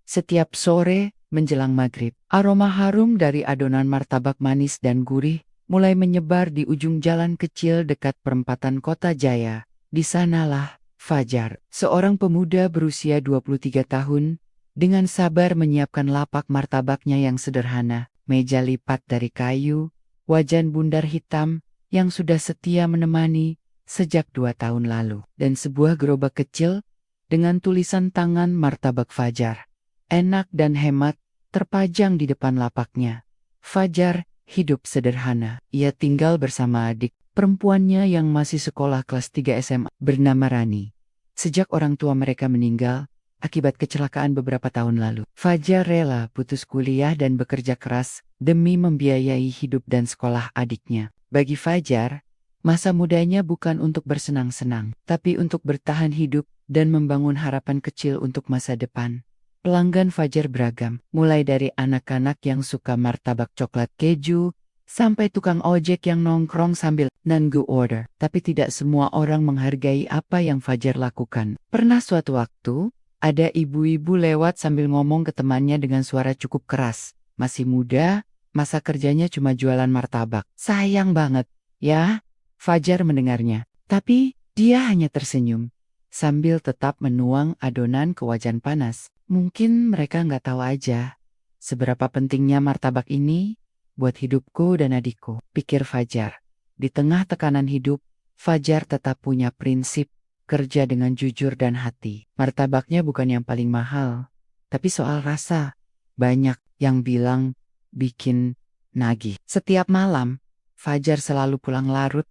Setiap sore, menjelang maghrib, aroma harum dari adonan martabak manis dan gurih mulai menyebar di ujung jalan kecil dekat perempatan Kota Jaya. Di sanalah Fajar, seorang pemuda berusia 23 tahun, dengan sabar menyiapkan lapak martabaknya yang sederhana, meja lipat dari kayu, wajan bundar hitam yang sudah setia menemani sejak 2 tahun lalu, dan sebuah gerobak kecil dengan tulisan tangan Martabak Fajar, enak dan hemat, terpajang di depan lapaknya. Fajar hidup sederhana. Ia tinggal bersama adik perempuannya yang masih sekolah kelas 3 SMA bernama Rani. Sejak orang tua mereka meninggal akibat kecelakaan beberapa tahun lalu, Fajar rela putus kuliah dan bekerja keras demi membiayai hidup dan sekolah adiknya. Bagi Fajar, masa mudanya bukan untuk bersenang-senang, tapi untuk bertahan hidup dan membangun harapan kecil untuk masa depan. Pelanggan Fajar beragam, mulai dari anak-anak yang suka martabak coklat keju, sampai tukang ojek yang nongkrong sambil nunggu order. Tapi tidak semua orang menghargai apa yang Fajar lakukan. Pernah suatu waktu, ada ibu-ibu lewat sambil ngomong ke temannya dengan suara cukup keras. Masih muda, masa kerjanya cuma jualan martabak. Sayang banget, ya? Fajar mendengarnya, tapi dia hanya tersenyum sambil tetap menuang adonan ke wajan panas. Mungkin mereka nggak tahu aja seberapa pentingnya martabak ini buat hidupku dan adikku, pikir Fajar. Di tengah tekanan hidup, Fajar tetap punya prinsip, kerja dengan jujur dan hati. Martabaknya bukan yang paling mahal, tapi soal rasa. Banyak yang bilang bikin nagih. Setiap malam, Fajar selalu pulang larut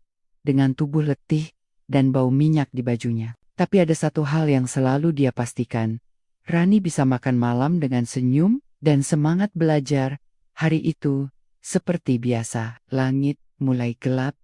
dengan tubuh letih dan bau minyak di bajunya. Tapi ada satu hal yang selalu dia pastikan. Rani bisa makan malam dengan senyum dan semangat belajar. Hari itu, seperti biasa, langit mulai gelap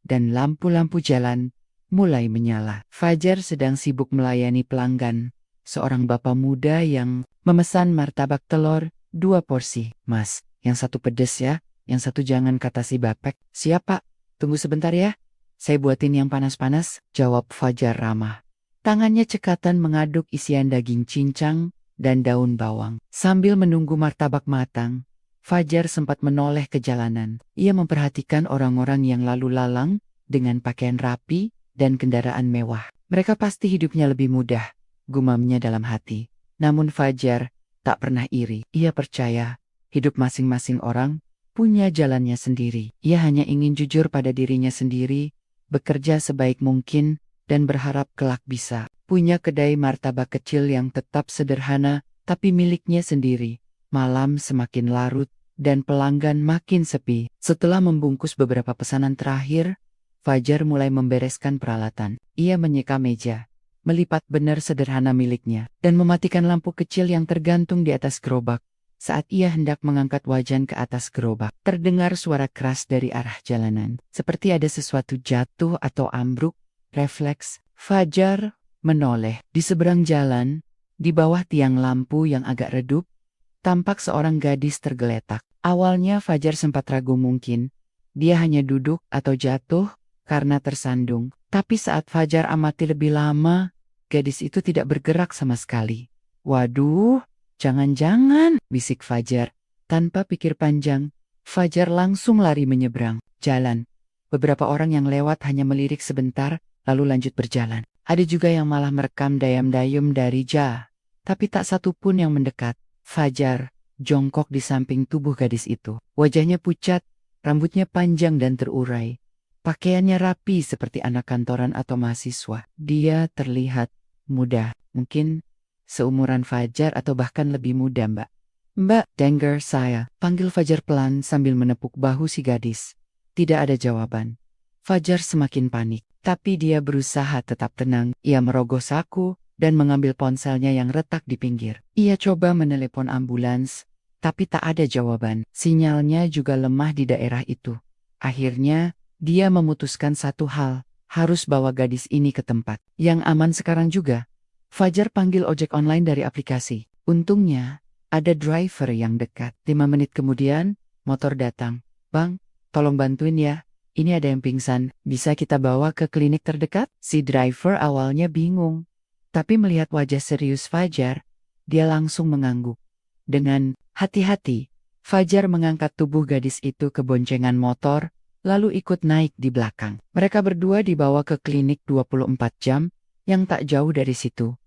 dan lampu-lampu jalan mulai menyala. Fajar sedang sibuk melayani pelanggan. Seorang bapak muda yang memesan martabak telur 2 porsi. Mas, yang satu pedes ya, yang satu jangan, kata si bapek. Siap pak, tunggu sebentar ya. Saya buatin yang panas-panas, jawab Fajar ramah. Tangannya cekatan mengaduk isian daging cincang dan daun bawang. Sambil menunggu martabak matang, Fajar sempat menoleh ke jalanan. Ia memperhatikan orang-orang yang lalu lalang dengan pakaian rapi dan kendaraan mewah. Mereka pasti hidupnya lebih mudah, gumamnya dalam hati. Namun Fajar tak pernah iri. Ia percaya hidup masing-masing orang punya jalannya sendiri. Ia hanya ingin jujur pada dirinya sendiri, bekerja sebaik mungkin, dan berharap kelak bisa punya kedai martabak kecil yang tetap sederhana, tapi miliknya sendiri. Malam semakin larut, dan pelanggan makin sepi. Setelah membungkus beberapa pesanan terakhir, Fajar mulai membereskan peralatan. Ia menyeka meja, melipat benar sederhana miliknya, dan mematikan lampu kecil yang tergantung di atas gerobak. Saat ia hendak mengangkat wajan ke atas gerobak, terdengar suara keras dari arah jalanan. Seperti ada sesuatu jatuh atau ambruk. Refleks, Fajar menoleh. Di seberang jalan, di bawah tiang lampu yang agak redup, tampak seorang gadis tergeletak. Awalnya Fajar sempat ragu, mungkin dia hanya duduk atau jatuh karena tersandung. Tapi saat Fajar amati lebih lama, gadis itu tidak bergerak sama sekali. Waduh, jangan-jangan, bisik Fajar. Tanpa pikir panjang, Fajar langsung lari menyeberang jalan. Beberapa orang yang lewat hanya melirik sebentar, lalu lanjut berjalan. Ada juga yang malah merekam dayam-dayum dari jauh. Tapi tak satu pun yang mendekat. Fajar jongkok di samping tubuh gadis itu. Wajahnya pucat, rambutnya panjang dan terurai. Pakaiannya rapi seperti anak kantoran atau mahasiswa. Dia terlihat muda. Mungkin seumuran Fajar atau bahkan lebih muda, Mbak. Mbak, dengar saya, panggil Fajar pelan sambil menepuk bahu si gadis. Tidak ada jawaban. Fajar semakin panik. Tapi dia berusaha tetap tenang. Ia merogoh saku dan mengambil ponselnya yang retak di pinggir. Ia coba menelepon ambulans, tapi tak ada jawaban. Sinyalnya juga lemah di daerah itu. Akhirnya, dia memutuskan satu hal, harus bawa gadis ini ke tempat yang aman sekarang juga. Fajar panggil ojek online dari aplikasi. Untungnya, ada driver yang dekat. 5 menit kemudian, motor datang. Bang, tolong bantuin ya. Ini ada yang pingsan, bisa kita bawa ke klinik terdekat? Si driver awalnya bingung. Tapi melihat wajah serius Fajar, Dia langsung mengangguk. Dengan hati-hati, Fajar mengangkat tubuh gadis itu ke boncengan motor, lalu ikut naik di belakang. Mereka berdua dibawa ke klinik 24 jam, yang tak jauh dari situ.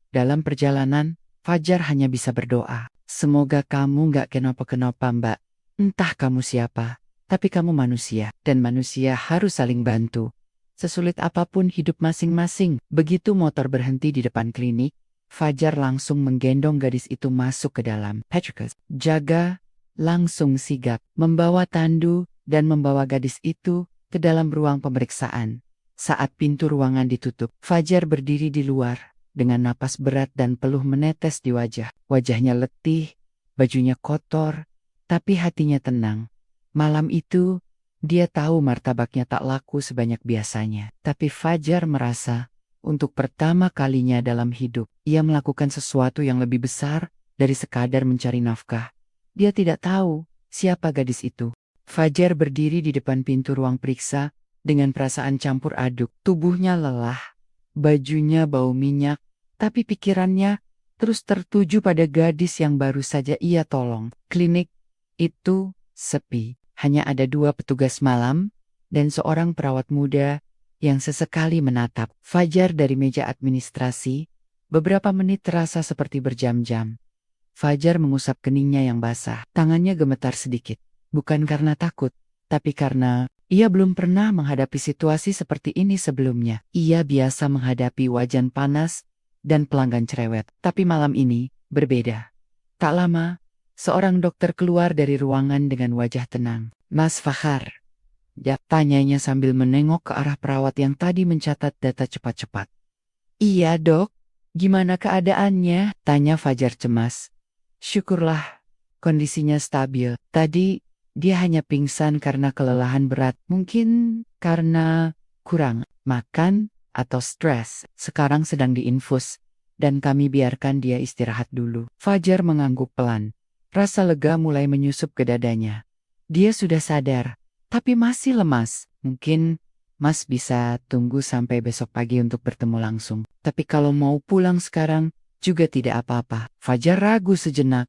Dalam perjalanan, Fajar hanya bisa berdoa. Semoga kamu gak kenapa-kenapa, Mbak. Entah kamu siapa, tapi kamu manusia, dan manusia harus saling bantu. Sesulit apapun hidup masing-masing. Begitu motor berhenti di depan klinik, Fajar langsung menggendong gadis itu masuk ke dalam. Petrus jaga, langsung sigap, membawa tandu, dan membawa gadis itu ke dalam ruang pemeriksaan. Saat pintu ruangan ditutup, Fajar berdiri di luar, dengan napas berat dan peluh menetes di wajah. Wajahnya letih, bajunya kotor, tapi hatinya tenang. Malam itu, dia tahu martabaknya tak laku sebanyak biasanya. Tapi Fajar merasa, untuk pertama kalinya dalam hidup, ia melakukan sesuatu yang lebih besar dari sekadar mencari nafkah. Dia tidak tahu siapa gadis itu. Fajar berdiri di depan pintu ruang periksa dengan perasaan campur aduk. Tubuhnya lelah, bajunya bau minyak, tapi pikirannya terus tertuju pada gadis yang baru saja ia tolong. Klinik itu sepi. Hanya ada 2 petugas malam dan seorang perawat muda yang sesekali menatap Fajar dari meja administrasi. Beberapa menit terasa seperti berjam-jam. Fajar mengusap keningnya yang basah. Tangannya gemetar sedikit. Bukan karena takut, tapi karena ia belum pernah menghadapi situasi seperti ini sebelumnya. Ia biasa menghadapi wajan panas dan pelanggan cerewet. Tapi malam ini berbeda. Tak lama, seorang dokter keluar dari ruangan dengan wajah tenang. Mas Fahar, tanyanya sambil menengok ke arah perawat yang tadi mencatat data cepat-cepat. Iya dok, gimana keadaannya? Tanya Fajar cemas. Syukurlah, kondisinya stabil. Tadi, dia hanya pingsan karena kelelahan berat. Mungkin karena kurang makan atau stres. Sekarang sedang diinfus, dan kami biarkan dia istirahat dulu. Fajar mengangguk pelan. Rasa lega mulai menyusup ke dadanya. Dia sudah sadar, tapi masih lemas. Mungkin Mas bisa tunggu sampai besok pagi untuk bertemu langsung. Tapi kalau mau pulang sekarang, juga tidak apa-apa. Fajar ragu sejenak.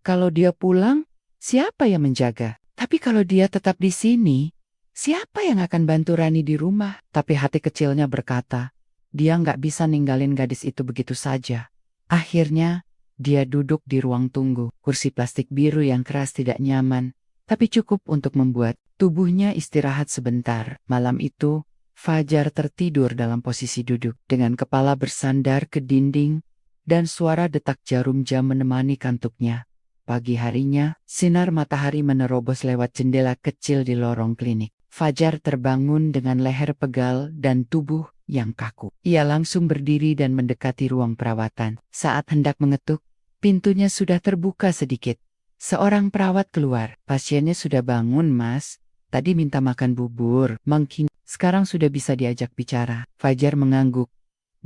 Kalau dia pulang, siapa yang menjaga? Tapi kalau dia tetap di sini, siapa yang akan bantu Rani di rumah? Tapi hati kecilnya berkata, dia nggak bisa ninggalin gadis itu begitu saja. Akhirnya, dia duduk di ruang tunggu. Kursi plastik biru yang keras tidak nyaman, tapi cukup untuk membuat tubuhnya istirahat sebentar. Malam itu, Fajar tertidur dalam posisi duduk, dengan kepala bersandar ke dinding, dan suara detak jarum jam menemani kantuknya. Pagi harinya, sinar matahari menerobos lewat jendela kecil di lorong klinik. Fajar terbangun dengan leher pegal dan tubuh yang kaku. Ia langsung berdiri dan mendekati ruang perawatan. Saat hendak mengetuk, pintunya sudah terbuka sedikit. Seorang perawat keluar. Pasiennya sudah bangun, Mas. Tadi minta makan bubur. Mungkin sekarang sudah bisa diajak bicara. Fajar mengangguk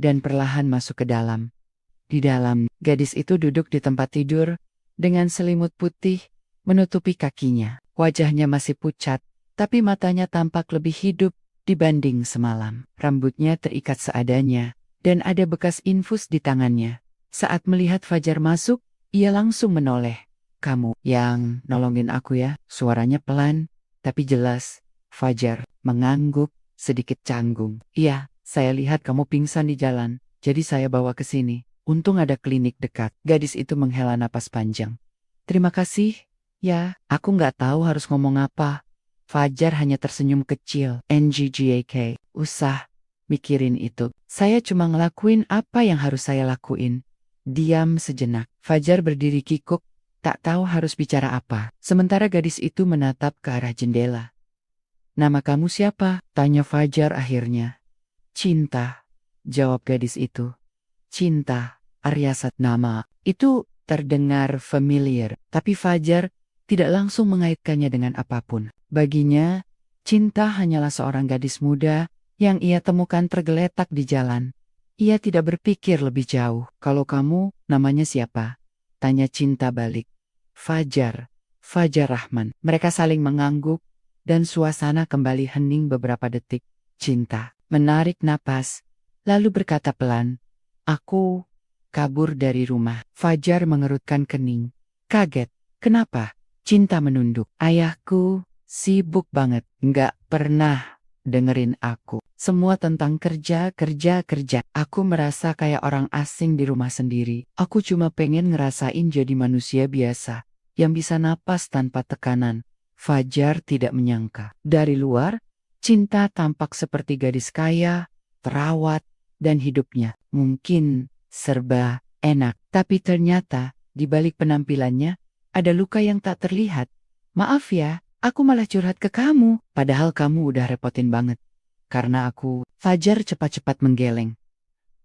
dan perlahan masuk ke dalam. Di dalam, gadis itu duduk di tempat tidur dengan selimut putih menutupi kakinya. Wajahnya masih pucat, tapi matanya tampak lebih hidup dibanding semalam. Rambutnya terikat seadanya dan ada bekas infus di tangannya. Saat melihat Fajar masuk, ia langsung menoleh. Kamu yang nolongin aku ya? Suaranya pelan, tapi jelas. Fajar mengangguk, sedikit canggung. Iya, saya lihat kamu pingsan di jalan, jadi saya bawa ke sini. Untung ada klinik dekat. Gadis itu menghela napas panjang. Terima kasih. Ya, aku nggak tahu harus ngomong apa. Fajar hanya tersenyum kecil. NGGAK, usah mikirin itu. Saya cuma ngelakuin apa yang harus saya lakuin. Diam sejenak. Fajar berdiri kikuk, tak tahu harus bicara apa. Sementara gadis itu menatap ke arah jendela. Nama kamu siapa? Tanya Fajar akhirnya. Cinta, jawab gadis itu. Cinta, Aryasat. Nama itu terdengar familiar, tapi Fajar tidak langsung mengaitkannya dengan apapun. Baginya, Cinta hanyalah seorang gadis muda yang ia temukan tergeletak di jalan. Ia tidak berpikir lebih jauh. Kalau kamu, namanya siapa? Tanya Cinta balik. Fajar, Fajar Rahman. Mereka saling mengangguk, dan suasana kembali hening beberapa detik. Cinta menarik napas, lalu berkata pelan, Aku kabur dari rumah. Fajar mengerutkan kening. Kaget. Kenapa? Cinta menunduk. Ayahku sibuk banget. Nggak pernah dengerin aku. Semua tentang kerja, kerja, kerja. Aku merasa kayak orang asing di rumah sendiri. Aku cuma pengen ngerasain jadi manusia biasa yang bisa napas tanpa tekanan. Fajar tidak menyangka. Dari luar, Cinta tampak seperti gadis kaya, terawat, dan hidupnya mungkin serba enak. Tapi ternyata di balik penampilannya ada luka yang tak terlihat. Maaf ya, aku malah curhat ke kamu. Padahal kamu udah repotin banget. Karena aku, Fajar cepat-cepat menggeleng.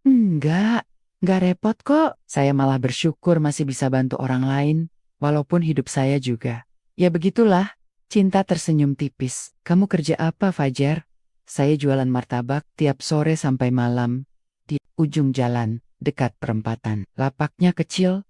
Enggak repot kok. Saya malah bersyukur masih bisa bantu orang lain, walaupun hidup saya juga. Ya begitulah, Cinta tersenyum tipis. Kamu kerja apa, Fajar? Saya jualan martabak tiap sore sampai malam di ujung jalan, dekat perempatan. Lapaknya kecil,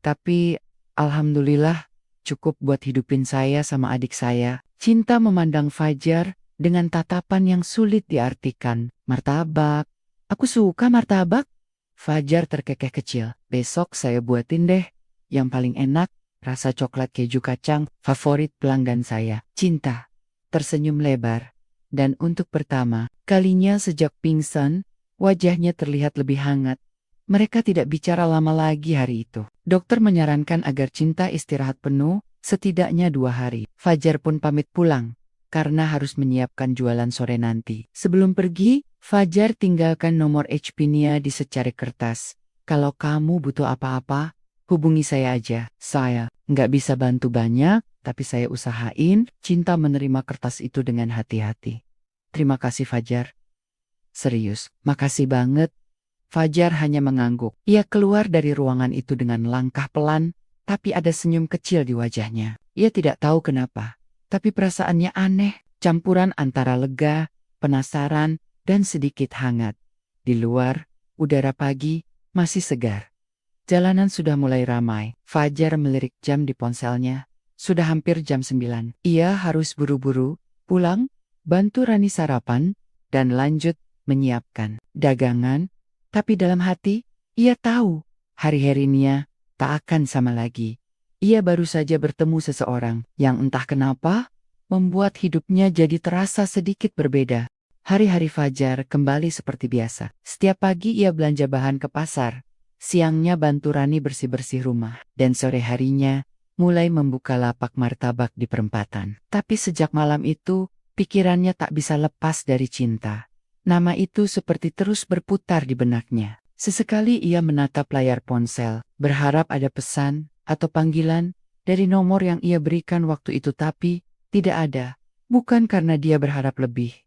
tapi alhamdulillah cukup buat hidupin saya sama adik saya. Cinta memandang Fajar dengan tatapan yang sulit diartikan. Martabak. Aku suka martabak. Fajar terkekeh kecil. Besok saya buatin deh. Yang paling enak, rasa coklat keju kacang, favorit pelanggan saya. Cinta tersenyum lebar. Dan untuk pertama kalinya sejak pingsan, wajahnya terlihat lebih hangat. Mereka tidak bicara lama lagi hari itu. Dokter menyarankan agar Cinta istirahat penuh, setidaknya 2 hari. Fajar pun pamit pulang, karena harus menyiapkan jualan sore nanti. Sebelum pergi, Fajar tinggalkan nomor HP-nya di secari kertas. Kalau kamu butuh apa-apa, hubungi saya aja. Saya nggak bisa bantu banyak, tapi saya usahain. Cinta menerima kertas itu dengan hati-hati. Terima kasih Fajar. Serius, makasih banget. Fajar hanya mengangguk. Ia keluar dari ruangan itu dengan langkah pelan, tapi ada senyum kecil di wajahnya. Ia tidak tahu kenapa, tapi perasaannya aneh, campuran antara lega, penasaran, dan sedikit hangat. Di luar, udara pagi masih segar. Jalanan sudah mulai ramai. Fajar melirik jam di ponselnya. Sudah hampir jam 9. Ia harus buru-buru pulang, bantu Rani sarapan, dan lanjut menyiapkan dagangan. Tapi dalam hati, ia tahu hari-harinya tak akan sama lagi. Ia baru saja bertemu seseorang yang entah kenapa membuat hidupnya jadi terasa sedikit berbeda. Hari-hari Fajar kembali seperti biasa. Setiap pagi ia belanja bahan ke pasar. Siangnya bantu Rani bersih-bersih rumah. Dan sore harinya mulai membuka lapak martabak di perempatan. Tapi sejak malam itu, pikirannya tak bisa lepas dari Cinta. Nama itu seperti terus berputar di benaknya. Sesekali ia menatap layar ponsel, berharap ada pesan atau panggilan dari nomor yang ia berikan waktu itu, tapi tidak ada. Bukan karena dia berharap lebih.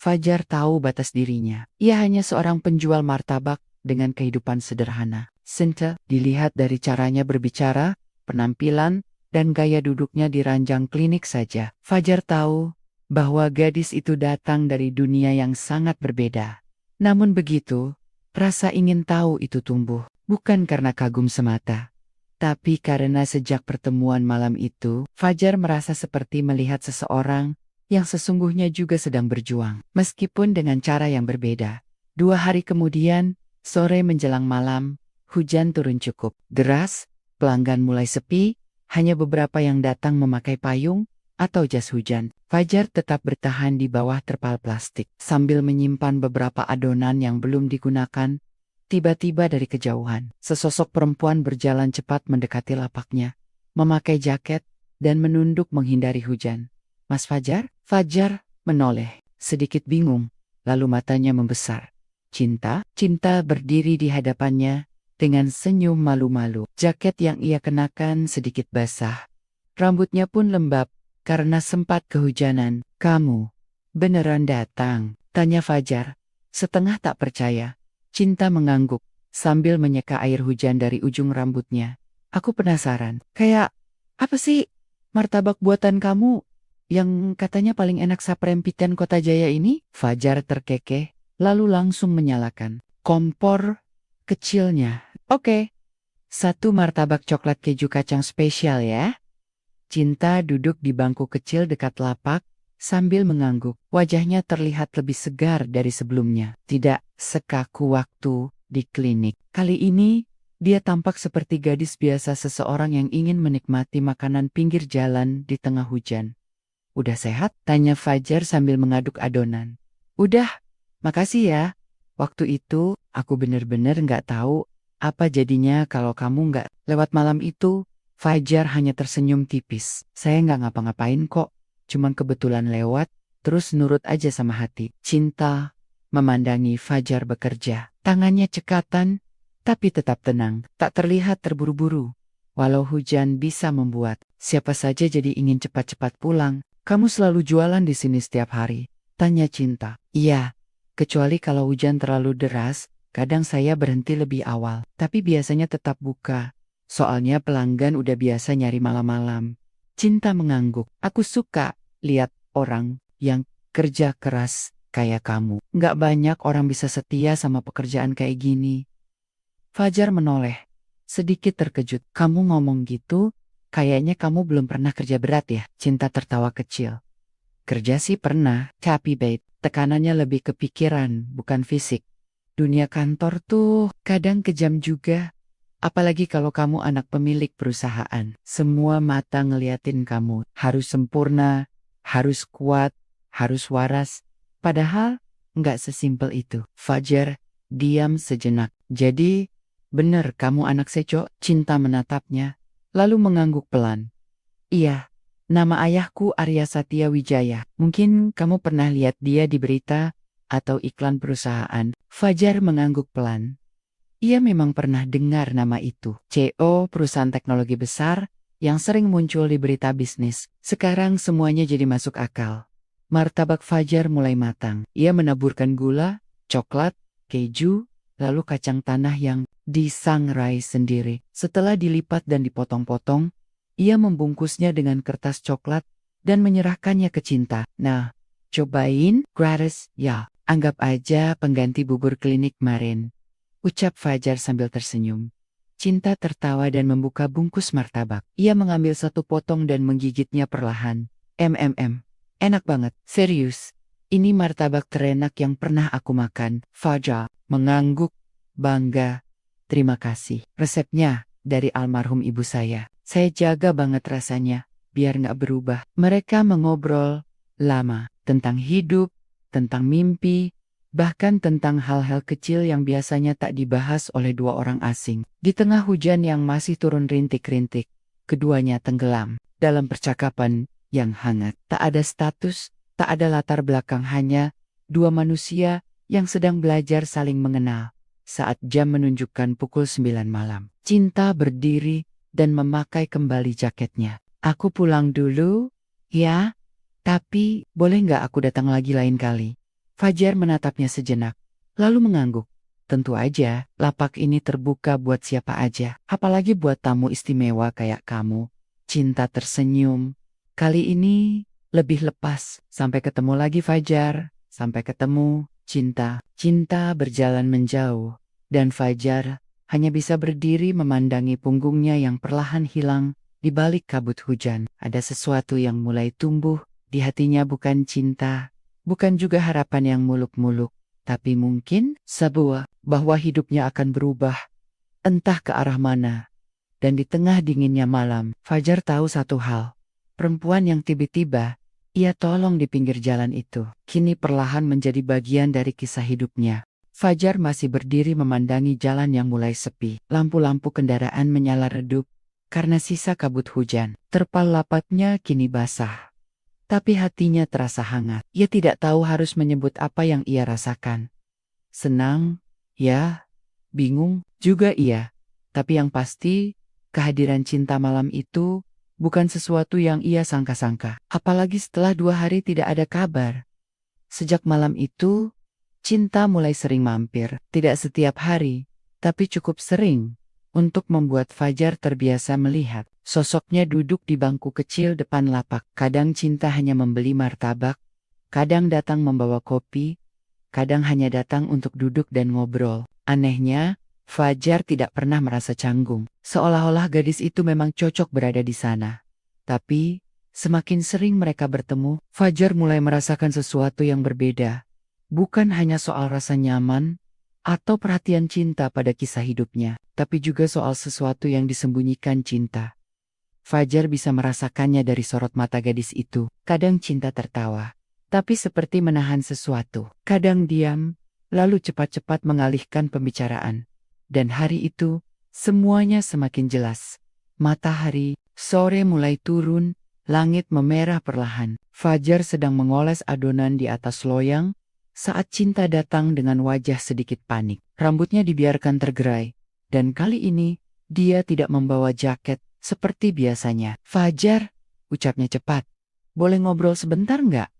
Fajar tahu batas dirinya. Ia hanya seorang penjual martabak dengan kehidupan sederhana. Cinta dilihat dari caranya berbicara, penampilan, dan gaya duduknya di ranjang klinik saja. Fajar tahu bahwa gadis itu datang dari dunia yang sangat berbeda. Namun begitu, rasa ingin tahu itu tumbuh, bukan karena kagum semata, tapi karena sejak pertemuan malam itu, Fajar merasa seperti melihat seseorang yang sesungguhnya juga sedang berjuang, meskipun dengan cara yang berbeda. 2 hari kemudian, sore menjelang malam, hujan turun cukup deras, pelanggan mulai sepi, hanya beberapa yang datang memakai payung atau jas hujan. Fajar tetap bertahan di bawah terpal plastik. Sambil menyimpan beberapa adonan yang belum digunakan, tiba-tiba dari kejauhan, sesosok perempuan berjalan cepat mendekati lapaknya, memakai jaket, dan menunduk menghindari hujan. Mas Fajar? Fajar menoleh, sedikit bingung, lalu matanya membesar. Cinta berdiri di hadapannya, dengan senyum malu-malu. Jaket yang ia kenakan sedikit basah. Rambutnya pun lembab, karena sempat kehujanan. Kamu beneran datang? Tanya Fajar, setengah tak percaya. Cinta mengangguk, sambil menyeka air hujan dari ujung rambutnya. Aku penasaran, kayak apa sih martabak buatan kamu yang katanya paling enak saprempitan Kota Jaya ini? Fajar terkekeh, lalu langsung menyalakan kompor kecilnya. Oke, 1 martabak coklat keju kacang spesial ya. Cinta duduk di bangku kecil dekat lapak, sambil mengangguk. Wajahnya terlihat lebih segar dari sebelumnya. Tidak sekaku waktu di klinik. Kali ini, dia tampak seperti gadis biasa, seseorang yang ingin menikmati makanan pinggir jalan di tengah hujan. "Udah sehat?" tanya Fajar sambil mengaduk adonan. "Udah, makasih ya. Waktu itu, aku bener-bener nggak tahu apa jadinya kalau kamu nggak lewat malam itu." Fajar hanya tersenyum tipis. "Saya nggak ngapa-ngapain kok, cuman kebetulan lewat, terus nurut aja sama hati." Cinta memandangi Fajar bekerja. Tangannya cekatan, tapi tetap tenang, tak terlihat terburu-buru. Walau hujan bisa membuat siapa saja jadi ingin cepat-cepat pulang. "Kamu selalu jualan di sini setiap hari?" tanya Cinta. "Iya, kecuali kalau hujan terlalu deras, kadang saya berhenti lebih awal. Tapi biasanya tetap buka. Soalnya pelanggan udah biasa nyari malam-malam." Cinta mengangguk. "Aku suka lihat orang yang kerja keras kayak kamu. Nggak banyak orang bisa setia sama pekerjaan kayak gini." Fajar menoleh, sedikit terkejut. "Kamu ngomong gitu, kayaknya kamu belum pernah kerja berat ya?" Cinta tertawa kecil. "Kerja sih pernah, tapi babe, tekanannya lebih ke pikiran, bukan fisik. Dunia kantor tuh kadang kejam juga. Apalagi kalau kamu anak pemilik perusahaan. Semua mata ngeliatin kamu. Harus sempurna, harus kuat, harus waras. Padahal nggak sesimpel itu." Fajar diam sejenak. "Jadi, bener kamu anak seco?" Cinta menatapnya, lalu mengangguk pelan. "Iya, nama ayahku Arya Satya Wijaya. Mungkin kamu pernah lihat dia di berita atau iklan perusahaan." Fajar mengangguk pelan. Ia memang pernah dengar nama itu. CEO perusahaan teknologi besar yang sering muncul di berita bisnis. Sekarang semuanya jadi masuk akal. Martabak Fajar mulai matang. Ia menaburkan gula, coklat, keju, lalu kacang tanah yang disangrai sendiri. Setelah dilipat dan dipotong-potong, ia membungkusnya dengan kertas coklat dan menyerahkannya ke Cinta. "Nah, cobain, gratis ya. Anggap aja pengganti bubur klinik kemarin," ucap Fajar sambil tersenyum. Cinta tertawa dan membuka bungkus martabak. Ia mengambil satu potong dan menggigitnya perlahan. Enak banget, serius. Ini martabak terenak yang pernah aku makan." Fajar mengangguk, bangga. "Terima kasih. Resepnya dari almarhum ibu saya. Saya jaga banget rasanya, biar nggak berubah." Mereka mengobrol lama tentang hidup, tentang mimpi, bahkan tentang hal-hal kecil yang biasanya tak dibahas oleh dua orang asing. Di tengah hujan yang masih turun rintik-rintik, keduanya tenggelam dalam percakapan yang hangat. Tak ada status, tak ada latar belakang, hanya dua manusia yang sedang belajar saling mengenal. Saat jam menunjukkan pukul 9 malam, Cinta berdiri dan memakai kembali jaketnya. "Aku pulang dulu, ya, tapi boleh nggak aku datang lagi lain kali?" Fajar menatapnya sejenak, lalu mengangguk. "Tentu aja, lapak ini terbuka buat siapa aja, apalagi buat tamu istimewa kayak kamu." Cinta tersenyum. Kali ini lebih lepas. "Sampai ketemu lagi Fajar." "Sampai ketemu, Cinta." Cinta berjalan menjauh, dan Fajar hanya bisa berdiri memandangi punggungnya yang perlahan hilang di balik kabut hujan. Ada sesuatu yang mulai tumbuh di hatinya, bukan cinta, bukan juga harapan yang muluk-muluk, tapi mungkin sebuah bahwa hidupnya akan berubah, entah ke arah mana. Dan di tengah dinginnya malam, Fajar tahu satu hal. Perempuan yang tiba-tiba ia tolong di pinggir jalan itu, kini perlahan menjadi bagian dari kisah hidupnya. Fajar masih berdiri memandangi jalan yang mulai sepi. Lampu-lampu kendaraan menyala redup karena sisa kabut hujan. Terpal lapaknya kini basah, tapi hatinya terasa hangat. Ia tidak tahu harus menyebut apa yang ia rasakan. Senang, ya. Bingung, juga iya. Tapi yang pasti, kehadiran Cinta malam itu bukan sesuatu yang ia sangka-sangka. Apalagi setelah 2 hari tidak ada kabar. Sejak malam itu, Cinta mulai sering mampir. Tidak setiap hari, tapi cukup sering untuk membuat Fajar terbiasa melihat sosoknya duduk di bangku kecil depan lapak. Kadang Cinta hanya membeli martabak, kadang datang membawa kopi, kadang hanya datang untuk duduk dan ngobrol. Anehnya, Fajar tidak pernah merasa canggung, seolah-olah gadis itu memang cocok berada di sana. Tapi, semakin sering mereka bertemu, Fajar mulai merasakan sesuatu yang berbeda. Bukan hanya soal rasa nyaman atau perhatian cinta pada kisah hidupnya, tapi juga soal sesuatu yang disembunyikan cinta. Fajar bisa merasakannya dari sorot mata gadis itu. Kadang cinta tertawa, tapi seperti menahan sesuatu. Kadang diam, lalu cepat-cepat mengalihkan pembicaraan. Dan hari itu, semuanya semakin jelas. Matahari, sore mulai turun, langit memerah perlahan. Fajar sedang mengoles adonan di atas loyang, saat cinta datang dengan wajah sedikit panik. Rambutnya dibiarkan tergerai, dan kali ini, dia tidak membawa jaket seperti biasanya. Fajar, ucapnya cepat. Boleh ngobrol sebentar nggak?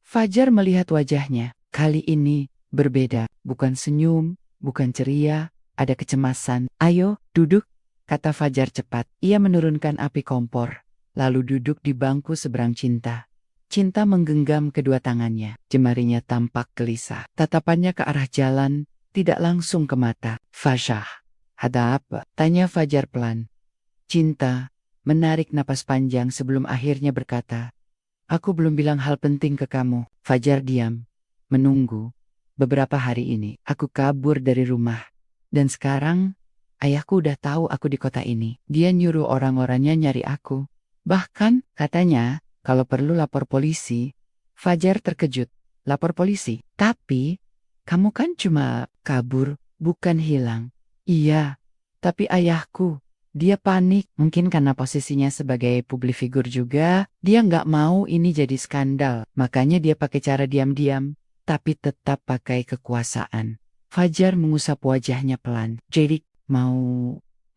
Fajar melihat wajahnya. Kali ini, berbeda. Bukan senyum, bukan ceria, ada kecemasan. Ayo, duduk, kata Fajar cepat. Ia menurunkan api kompor, lalu duduk di bangku seberang cinta. Cinta menggenggam kedua tangannya. Jemarinya tampak gelisah. Tatapannya ke arah jalan, tidak langsung ke mata. Fasyah, ada apa? Tanya Fajar pelan. Cinta menarik napas panjang sebelum akhirnya berkata, aku belum bilang hal penting ke kamu. Fajar diam, menunggu. Beberapa hari ini, aku kabur dari rumah. Dan sekarang, ayahku udah tahu aku di kota ini. Dia nyuruh orang-orangnya nyari aku. Bahkan, katanya, kalau perlu lapor polisi. Fajar terkejut. Lapor polisi? Tapi, kamu kan cuma kabur, bukan hilang. Iya, tapi ayahku, dia panik. Mungkin karena posisinya sebagai publik figur juga, dia nggak mau ini jadi skandal. Makanya dia pakai cara diam-diam, tapi tetap pakai kekuasaan. Fajar mengusap wajahnya pelan. Jadi, mau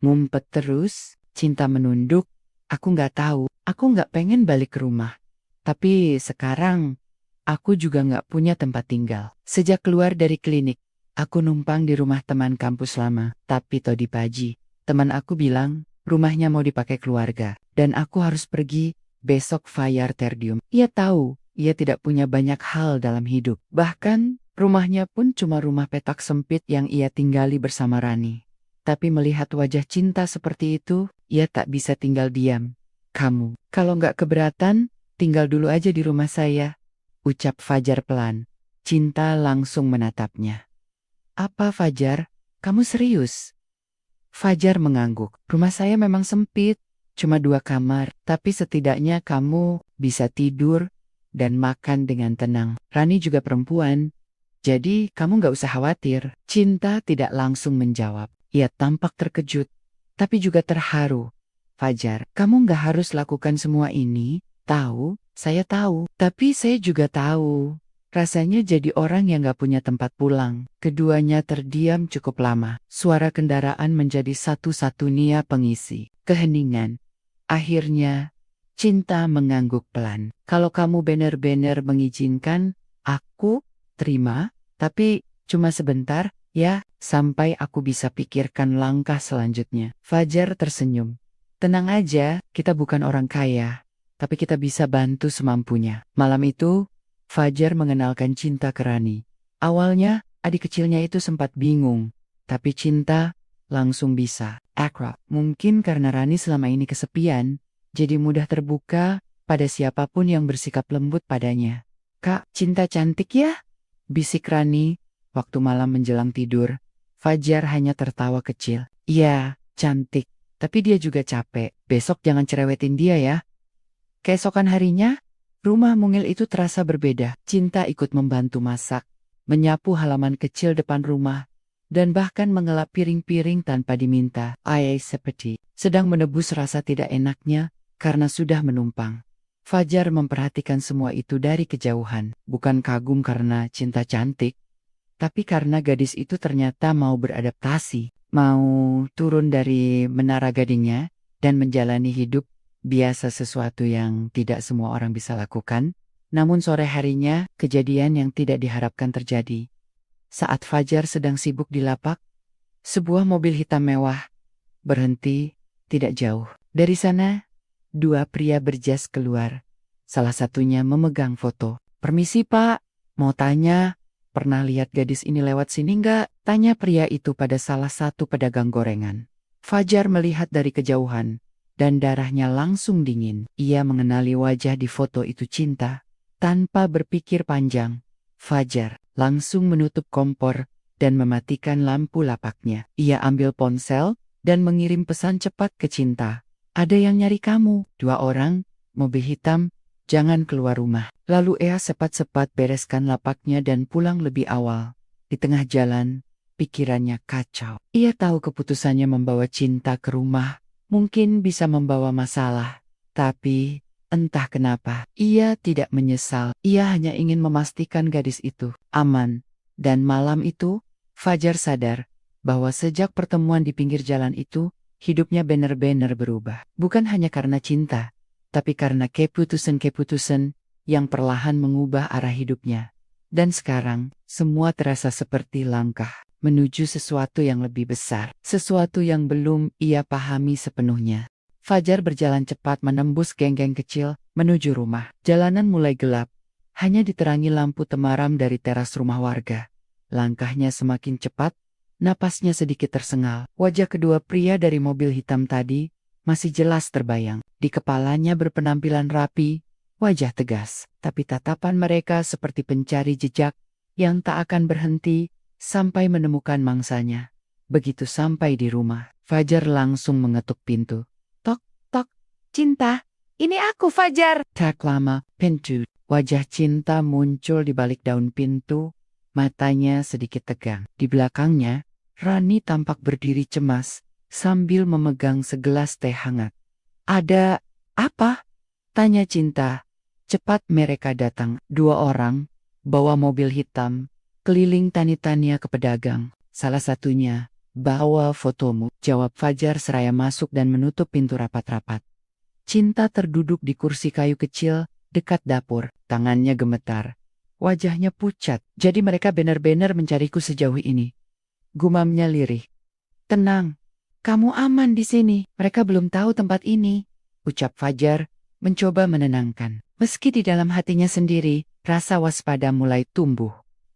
ngumpet terus? Cinta menunduk. Aku nggak tahu. Aku nggak pengen balik ke rumah. Tapi sekarang, aku juga nggak punya tempat tinggal. Sejak keluar dari klinik, aku numpang di rumah teman kampus lama. Tapi tadi pagi, teman aku bilang, rumahnya mau dipakai keluarga. Dan aku harus pergi besok Fayar Terdium. Ia tahu, ia tidak punya banyak hal dalam hidup. Bahkan, rumahnya pun cuma rumah petak sempit yang ia tinggali bersama Rani. Tapi melihat wajah cinta seperti itu, ia tak bisa tinggal diam. Kamu, kalau nggak keberatan, tinggal dulu aja di rumah saya, ucap Fajar pelan. Cinta langsung menatapnya. Apa Fajar? Kamu serius? Fajar mengangguk. Rumah saya memang sempit, cuma 2 kamar, tapi setidaknya kamu bisa tidur dan makan dengan tenang. Rani juga perempuan, jadi kamu nggak usah khawatir. Cinta tidak langsung menjawab. Ia tampak terkejut, tapi juga terharu. Fajar, kamu nggak harus lakukan semua ini. Tahu, saya tahu. Tapi saya juga tahu. Rasanya jadi orang yang gak punya tempat pulang. Keduanya terdiam cukup lama. Suara kendaraan menjadi satu-satunya pengisi keheningan. Akhirnya, Cinta mengangguk pelan. Kalau kamu benar-benar mengizinkan, aku terima, tapi cuma sebentar, ya, sampai aku bisa pikirkan langkah selanjutnya. Fajar tersenyum. Tenang aja, kita bukan orang kaya, tapi kita bisa bantu semampunya. Malam itu, Fajar mengenalkan Cinta ke Rani. Awalnya, adik kecilnya itu sempat bingung, tapi Cinta langsung bisa akrab. Mungkin karena Rani selama ini kesepian, jadi mudah terbuka pada siapapun yang bersikap lembut padanya. Kak, Cinta cantik ya? Bisik Rani, waktu malam menjelang tidur. Fajar hanya tertawa kecil. Iya, cantik, tapi dia juga capek. Besok jangan cerewetin dia ya. Keesokan harinya, rumah mungil itu terasa berbeda. Cinta ikut membantu masak, menyapu halaman kecil depan rumah, dan bahkan mengelap piring-piring tanpa diminta. Seperti sedang menebus rasa tidak enaknya karena sudah menumpang. Fajar memperhatikan semua itu dari kejauhan, bukan kagum karena Cinta cantik, tapi karena gadis itu ternyata mau beradaptasi, mau turun dari menara gadingnya, dan menjalani hidup biasa, sesuatu yang tidak semua orang bisa lakukan. Namun sore harinya, kejadian yang tidak diharapkan terjadi. Saat Fajar sedang sibuk di lapak, sebuah mobil hitam mewah berhenti tidak jauh. Dari sana, 2 pria berjas keluar. Salah satunya memegang foto. Permisi Pak, mau tanya, pernah lihat gadis ini lewat sini nggak? Tanya pria itu pada salah satu pedagang gorengan. Fajar melihat dari kejauhan, dan darahnya langsung dingin. Ia mengenali wajah di foto itu Cinta. Tanpa berpikir panjang, Fajar langsung menutup kompor dan mematikan lampu lapaknya. Ia ambil ponsel dan mengirim pesan cepat ke Cinta. Ada yang nyari kamu, 2 orang, mobil hitam, jangan keluar rumah. Lalu Ea cepat-cepat bereskan lapaknya dan pulang lebih awal. Di tengah jalan, pikirannya kacau. Ia tahu keputusannya membawa Cinta ke rumah mungkin bisa membawa masalah. Tapi entah kenapa, ia tidak menyesal. Ia hanya ingin memastikan gadis itu aman. Dan malam itu, Fajar sadar bahwa sejak pertemuan di pinggir jalan itu, hidupnya benar-benar berubah. Bukan hanya karena cinta, tapi karena keputusan-keputusan yang perlahan mengubah arah hidupnya. Dan sekarang, semua terasa seperti langkah menuju sesuatu yang lebih besar, sesuatu yang belum ia pahami sepenuhnya. Fajar berjalan cepat menembus geng-geng kecil menuju rumah. Jalanan mulai gelap, hanya diterangi lampu temaram dari teras rumah warga. Langkahnya semakin cepat, napasnya sedikit tersengal. Wajah kedua pria dari mobil hitam tadi masih jelas terbayang. Di kepalanya berpenampilan rapi, wajah tegas, tapi tatapan mereka seperti pencari jejak yang tak akan berhenti sampai menemukan mangsanya. Begitu sampai di rumah, Fajar langsung mengetuk pintu. Tok, tok, Cinta, ini aku Fajar. Tak lama, pintu, wajah Cinta muncul di balik daun pintu, matanya sedikit tegang. Di belakangnya, Rani tampak berdiri cemas sambil memegang segelas teh hangat. Ada apa? Tanya Cinta. Cepat mereka datang. 2 orang, bawa mobil hitam, keliling tani-tania ke pedagang. Salah satunya, bawa fotomu. Jawab Fajar seraya masuk dan menutup pintu rapat-rapat. Cinta terduduk di kursi kayu kecil dekat dapur. Tangannya gemetar. Wajahnya pucat. Jadi mereka benar-benar mencariku sejauh ini. Gumamnya lirih. Tenang, kamu aman di sini. Mereka belum tahu tempat ini, ucap Fajar, mencoba menenangkan. Meski di dalam hatinya sendiri, rasa waspada mulai tumbuh.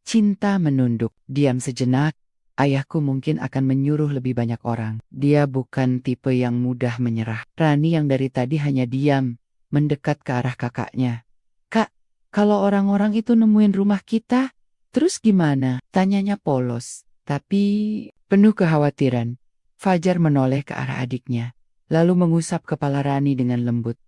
Cinta menunduk, diam sejenak. Ayahku mungkin akan menyuruh lebih banyak orang. Dia bukan tipe yang mudah menyerah. Rani yang dari tadi hanya diam, mendekat ke arah kakaknya. Kak, kalau orang-orang itu nemuin rumah kita, terus gimana? Tanyanya polos, tapi penuh kekhawatiran. Fajar menoleh ke arah adiknya, lalu mengusap kepala Rani dengan lembut.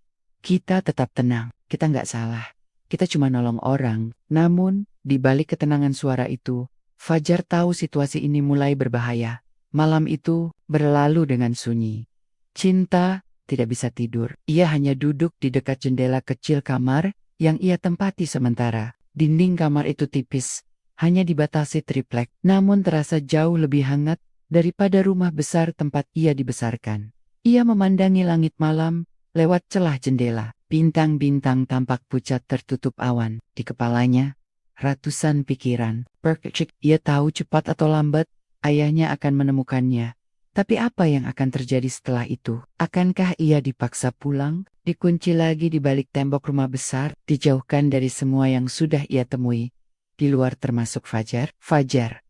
Kita tetap tenang, kita nggak salah. Kita cuma nolong orang. Namun, di balik ketenangan suara itu, Fajar tahu situasi ini mulai berbahaya. Malam itu berlalu dengan sunyi. Cinta tidak bisa tidur. Ia hanya duduk di dekat jendela kecil kamar yang ia tempati sementara. Dinding kamar itu tipis, hanya dibatasi triplek, namun terasa jauh lebih hangat daripada rumah besar tempat ia dibesarkan. Ia memandangi langit malam lewat celah jendela. Bintang-bintang tampak pucat tertutup awan. Di kepalanya, ratusan pikiran. Ia tahu cepat atau lambat, ayahnya akan menemukannya. Tapi apa yang akan terjadi setelah itu? Akankah ia dipaksa pulang, dikunci lagi di balik tembok rumah besar, dijauhkan dari semua yang sudah ia temui? Di luar termasuk Fajar. Fajar.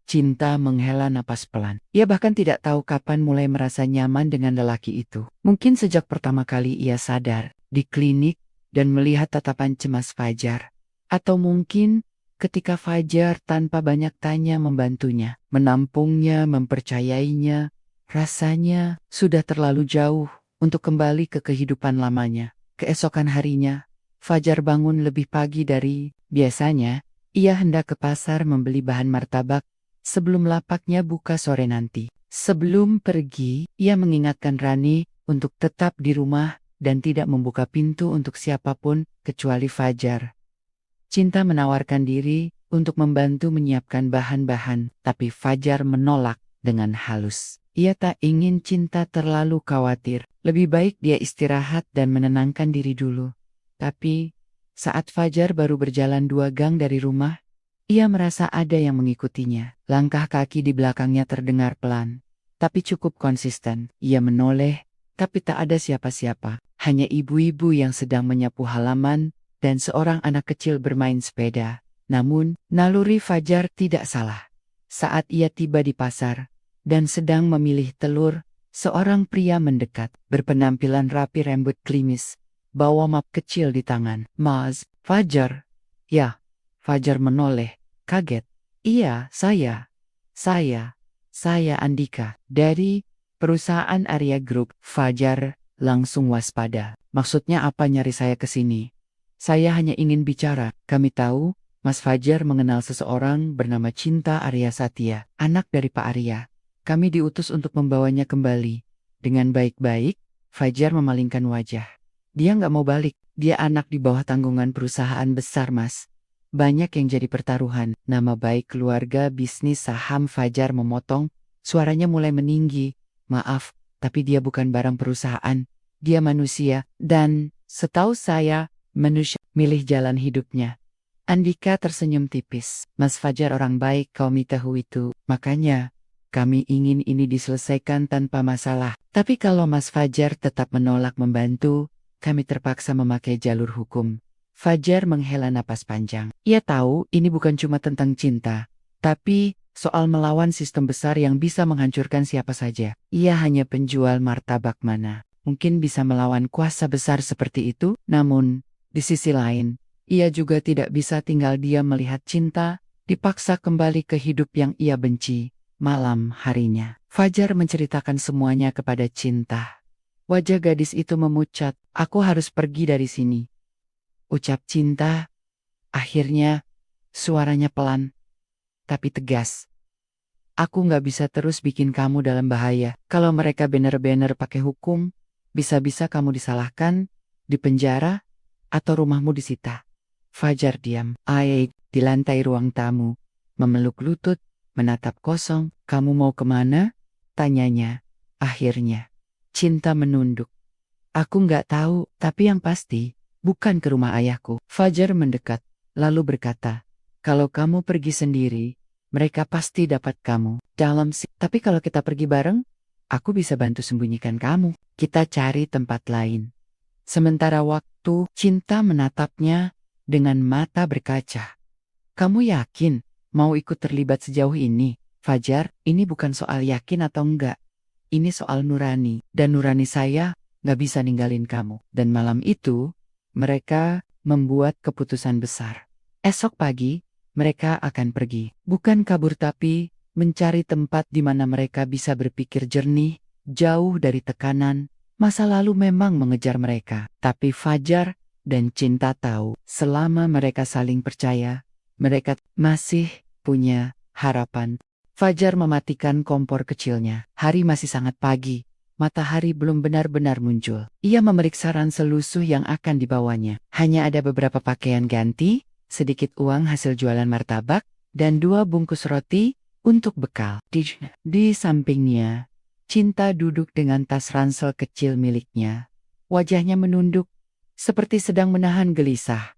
Cinta menghela napas pelan. Ia bahkan tidak tahu kapan mulai merasa nyaman dengan lelaki itu. Mungkin sejak pertama kali ia sadar di klinik dan melihat tatapan cemas Fajar. Atau mungkin ketika Fajar tanpa banyak tanya membantunya, menampungnya, mempercayainya. Rasanya sudah terlalu jauh untuk kembali ke kehidupan lamanya. Keesokan harinya, Fajar bangun lebih pagi dari biasanya. Ia hendak ke pasar membeli bahan martabak sebelum lapaknya buka sore nanti. Sebelum pergi, ia mengingatkan Rani untuk tetap di rumah dan tidak membuka pintu untuk siapapun kecuali Fajar. Cinta menawarkan diri untuk membantu menyiapkan bahan-bahan, tapi Fajar menolak dengan halus. Ia tak ingin Cinta terlalu khawatir. Lebih baik dia istirahat dan menenangkan diri dulu. Tapi, saat Fajar baru berjalan 2 gang dari rumah, ia merasa ada yang mengikutinya. Langkah kaki di belakangnya terdengar pelan, tapi cukup konsisten. Ia menoleh, tapi tak ada siapa-siapa. Hanya ibu-ibu yang sedang menyapu halaman dan seorang anak kecil bermain sepeda. Namun, naluri Fajar tidak salah. Saat ia tiba di pasar dan sedang memilih telur, seorang pria mendekat, berpenampilan rapi, rambut klimis, bawa map kecil di tangan. Mas, Fajar? Ya. Fajar menoleh, kaget. Iya, saya. Saya Andika, dari perusahaan Arya Group. Fajar langsung waspada. Maksudnya apa nyari saya ke sini? Saya hanya ingin bicara. Kami tahu Mas Fajar mengenal seseorang bernama Cinta Arya Satya, anak dari Pak Arya. Kami diutus untuk membawanya kembali. Dengan baik-baik, Fajar memalingkan wajah. Dia nggak mau balik. Dia anak di bawah tanggungan perusahaan besar, Mas. Banyak yang jadi pertaruhan. Nama baik keluarga, bisnis, saham. Fajar memotong. Suaranya mulai meninggi. Maaf, tapi dia bukan barang perusahaan. Dia manusia. Dan setahu saya, manusia milih jalan hidupnya. Andika tersenyum tipis. Mas Fajar orang baik, kami tahu itu. Makanya, kami ingin ini diselesaikan tanpa masalah. Tapi kalau Mas Fajar tetap menolak membantu, kami terpaksa memakai jalur hukum. Fajar menghela napas panjang. Ia tahu ini bukan cuma tentang cinta, tapi soal melawan sistem besar yang bisa menghancurkan siapa saja. Ia hanya penjual martabak mana. Mungkin bisa melawan kuasa besar seperti itu, namun di sisi lain, ia juga tidak bisa tinggal diam melihat Cinta dipaksa kembali ke hidup yang ia benci. Malam harinya, Fajar menceritakan semuanya kepada Cinta. Wajah gadis itu memucat. Aku harus pergi dari sini, ucap Cinta. Akhirnya, suaranya pelan, tapi tegas. Aku nggak bisa terus bikin kamu dalam bahaya. Kalau mereka bener-bener pakai hukum, bisa-bisa kamu disalahkan, dipenjara, atau rumahmu disita. Fajar diam. Aik di lantai ruang tamu, memeluk lutut, menatap kosong. Kamu mau kemana? Tanyanya. Akhirnya, Cinta menunduk. Aku nggak tahu, tapi yang pasti, bukan ke rumah ayahku. Fajar mendekat, lalu berkata, kalau kamu pergi sendiri, mereka pasti dapat kamu. Tapi kalau kita pergi bareng, aku bisa bantu sembunyikan kamu. Kita cari tempat lain. Sementara waktu, Cinta menatapnya dengan mata berkaca. Kamu yakin mau ikut terlibat sejauh ini? Fajar, ini bukan soal yakin atau enggak. Ini soal nurani. Dan nurani saya nggak bisa ninggalin kamu. Dan malam itu, mereka membuat keputusan besar. Esok pagi, mereka akan pergi. Bukan kabur tapi mencari tempat di mana mereka bisa berpikir jernih, jauh dari tekanan. Masa lalu memang mengejar mereka. Tapi Fajar dan Cinta tahu, selama mereka saling percaya, mereka masih punya harapan. Fajar mematikan kompor kecilnya. Hari masih sangat pagi. Matahari belum benar-benar muncul. Ia memeriksa ransel lusuh yang akan dibawanya. Hanya ada beberapa pakaian ganti, sedikit uang hasil jualan martabak, dan 2 bungkus roti untuk bekal. Di sampingnya, Cinta duduk dengan tas ransel kecil miliknya. Wajahnya menunduk, seperti sedang menahan gelisah.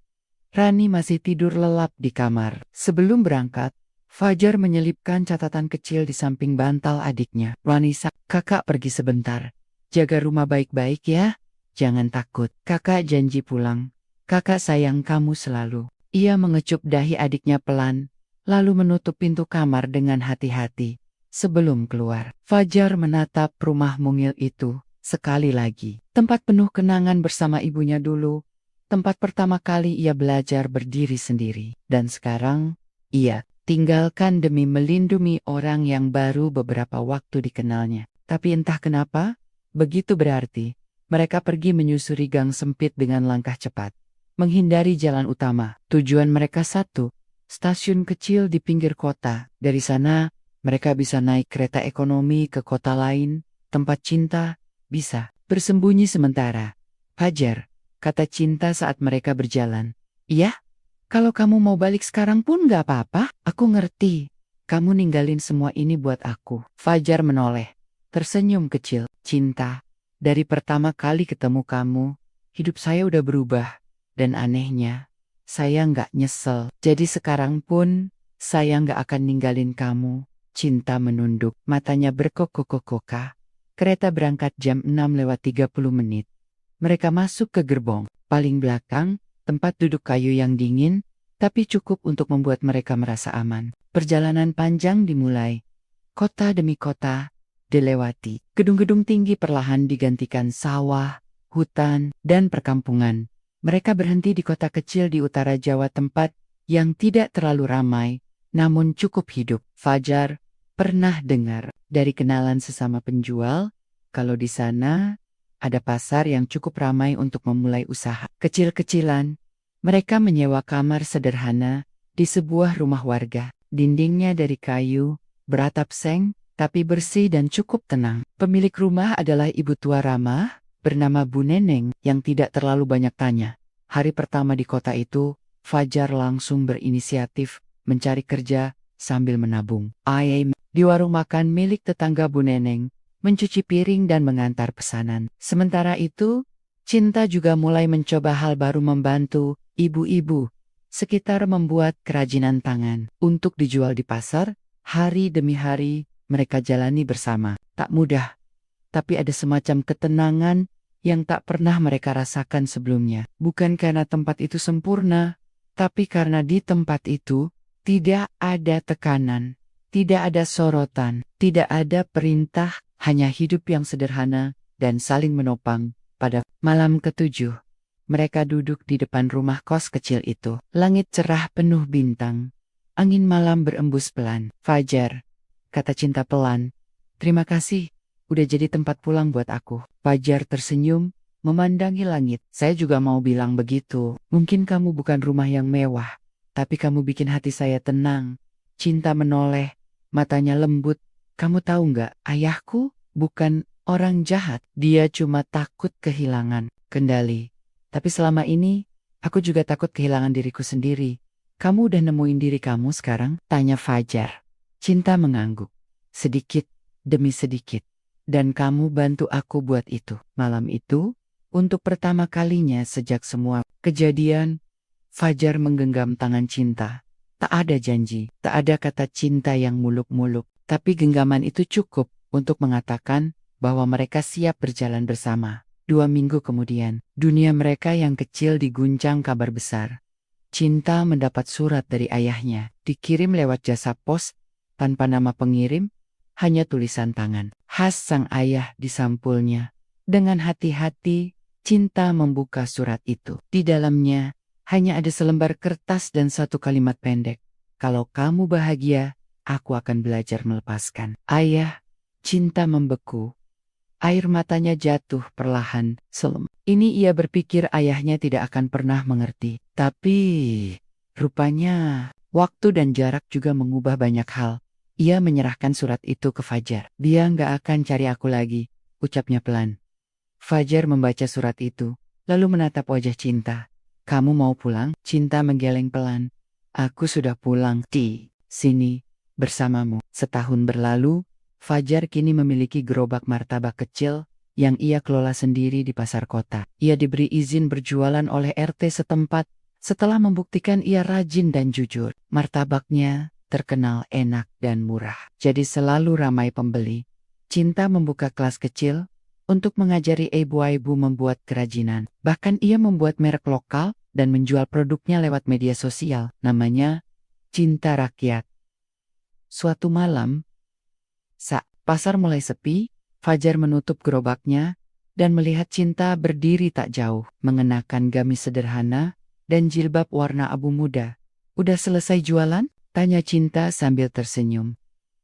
Rani masih tidur lelap di kamar. Sebelum berangkat, Fajar menyelipkan catatan kecil di samping bantal adiknya. Ranisa, kakak pergi sebentar. Jaga rumah baik-baik ya. Jangan takut. Kakak janji pulang. Kakak sayang kamu selalu. Ia mengecup dahi adiknya pelan, lalu menutup pintu kamar dengan hati-hati. Sebelum keluar, Fajar menatap rumah mungil itu sekali lagi. Tempat penuh kenangan bersama ibunya dulu. Tempat pertama kali ia belajar berdiri sendiri. Dan sekarang, ia tinggalkan demi melindungi orang yang baru beberapa waktu dikenalnya. Tapi entah kenapa, begitu berarti. Mereka pergi menyusuri gang sempit dengan langkah cepat, menghindari jalan utama. Tujuan mereka satu, stasiun kecil di pinggir kota. Dari sana, mereka bisa naik kereta ekonomi ke kota lain, tempat Cinta bisa bersembunyi sementara. Fajar, kata Cinta saat mereka berjalan. Iya? Kalau kamu mau balik sekarang pun gak apa-apa, aku ngerti. Kamu ninggalin semua ini buat aku. Fajar menoleh, tersenyum kecil. Cinta, dari pertama kali ketemu kamu, hidup saya udah berubah. Dan anehnya, saya gak nyesel. Jadi sekarang pun, saya gak akan ninggalin kamu. Cinta menunduk, matanya berkokok-kokok. Kereta berangkat jam 6:30. Mereka masuk ke gerbong, paling belakang, tempat duduk kayu yang dingin, tapi cukup untuk membuat mereka merasa aman. Perjalanan panjang dimulai. Kota demi kota dilewati. Gedung-gedung tinggi perlahan digantikan sawah, hutan, dan perkampungan. Mereka berhenti di kota kecil di utara Jawa, tempat yang tidak terlalu ramai, namun cukup hidup. Fajar Pernah dengar dari kenalan sesama penjual, kalau di sana ada pasar yang cukup ramai untuk memulai usaha kecil-kecilan. Mereka menyewa kamar sederhana di sebuah rumah warga. Dindingnya dari kayu, beratap seng, tapi bersih dan cukup tenang. Pemilik rumah adalah ibu tua ramah, bernama Bu Neneng, yang tidak terlalu banyak tanya. Hari pertama di kota itu, Fajar langsung berinisiatif mencari kerja sambil menabung. Di warung makan milik tetangga Bu Neneng, mencuci piring dan mengantar pesanan. Sementara itu, Cinta juga mulai mencoba hal baru, membantu ibu-ibu sekitar membuat kerajinan tangan untuk dijual di pasar. Hari demi hari mereka jalani bersama. Tak mudah, tapi ada semacam ketenangan yang tak pernah mereka rasakan sebelumnya. Bukan karena tempat itu sempurna, tapi karena di tempat itu tidak ada tekanan, tidak ada sorotan, tidak ada perintah, hanya hidup yang sederhana dan saling menopang. Pada malam ketujuh, mereka duduk di depan rumah kos kecil itu. Langit cerah penuh bintang. Angin malam berembus pelan. "Fajar," kata Cinta pelan, "terima kasih, udah jadi tempat pulang buat aku." Fajar tersenyum, memandangi langit. "Saya juga mau bilang begitu. Mungkin kamu bukan rumah yang mewah, tapi kamu bikin hati saya tenang." Cinta menoleh, matanya lembut. "Kamu tahu nggak, ayahku bukan orang jahat. Dia cuma takut kehilangan kendali. Tapi selama ini, aku juga takut kehilangan diriku sendiri." "Kamu udah nemuin diri kamu sekarang?" tanya Fajar. Cinta mengangguk, sedikit demi sedikit. "Dan kamu bantu aku buat itu." Malam itu, untuk pertama kalinya sejak semua kejadian, Fajar menggenggam tangan Cinta. Tak ada janji, tak ada kata cinta yang muluk-muluk, tapi genggaman itu cukup untuk mengatakan bahwa mereka siap berjalan bersama. 2 minggu kemudian, dunia mereka yang kecil diguncang kabar besar. Cinta mendapat surat dari ayahnya, dikirim lewat jasa pos, tanpa nama pengirim, hanya tulisan tangan khas sang ayah di sampulnya. Dengan hati-hati, Cinta membuka surat itu. Di dalamnya, hanya ada selembar kertas dan satu kalimat pendek. "Kalau kamu bahagia, aku akan belajar melepaskan." "Ayah," Cinta membeku. Air matanya jatuh perlahan, selem. Ini ia berpikir ayahnya tidak akan pernah mengerti. Tapi, rupanya, waktu dan jarak juga mengubah banyak hal. Ia menyerahkan surat itu ke Fajar. "Dia nggak akan cari aku lagi," ucapnya pelan. Fajar membaca surat itu, lalu menatap wajah Cinta. "Kamu mau pulang?" Cinta menggeleng pelan. "Aku sudah pulang di sini bersamamu." Setahun berlalu, Fajar kini memiliki gerobak martabak kecil yang ia kelola sendiri di pasar kota. Ia diberi izin berjualan oleh RT setempat setelah membuktikan ia rajin dan jujur. Martabaknya terkenal enak dan murah, jadi selalu ramai pembeli. Cinta membuka kelas kecil untuk mengajari ibu-ibu membuat kerajinan. Bahkan ia membuat merek lokal dan menjual produknya lewat media sosial. Namanya Cinta Rakyat. Suatu malam, saat pasar mulai sepi, Fajar menutup gerobaknya dan melihat Cinta berdiri tak jauh, mengenakan gamis sederhana dan jilbab warna abu muda. "Udah selesai jualan?" tanya Cinta sambil tersenyum.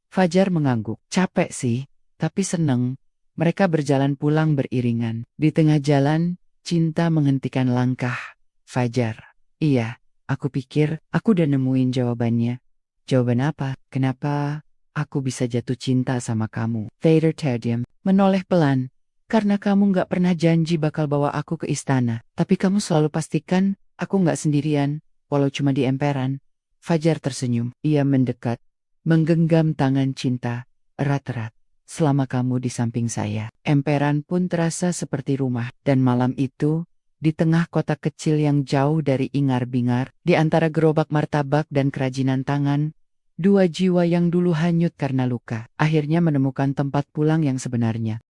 Fajar mengangguk. "Capek sih, tapi seneng." Mereka berjalan pulang beriringan. Di tengah jalan, Cinta menghentikan langkah. "Fajar, iya, aku pikir aku udah nemuin jawabannya." "Jawaban apa? Kenapa aku bisa jatuh cinta sama kamu?" Fajar terdiam, menoleh pelan. "Karena kamu gak pernah janji bakal bawa aku ke istana. Tapi kamu selalu pastikan aku gak sendirian, walau cuma di emperan." Fajar tersenyum. Ia mendekat, menggenggam tangan Cinta erat-erat. "Selama kamu di samping saya, emperan pun terasa seperti rumah." Dan malam itu, di tengah kota kecil yang jauh dari ingar-bingar, di antara gerobak martabak dan kerajinan tangan, dua jiwa yang dulu hanyut karena luka, akhirnya menemukan tempat pulang yang sebenarnya.